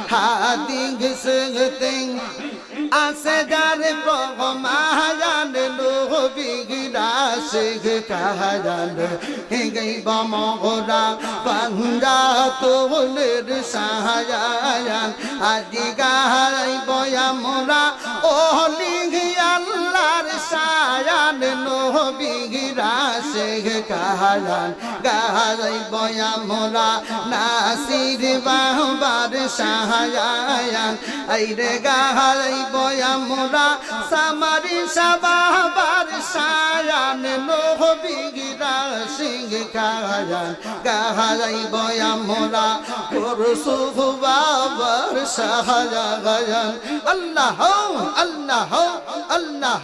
হাদিস সগতে আসে যার প্রমায়ান নবীরা শেখ কাহায়ান গাইব মহরা বাংলা তোলের সাহায়ান আজি গাইব আমরা ওলি আল্লাহর সায়ান নবীরা শেখ কাহায়ান গাইব আমরা নাসির বাবার সাহায়ান আইরে গাইব আমরা সামারি সাবাবার সায়ান নবীরা শেখ কাহায়ান গাইব আমরা রসুল বাবার সাহায়ান আল্লাহ আল্লাহ আল্লাহ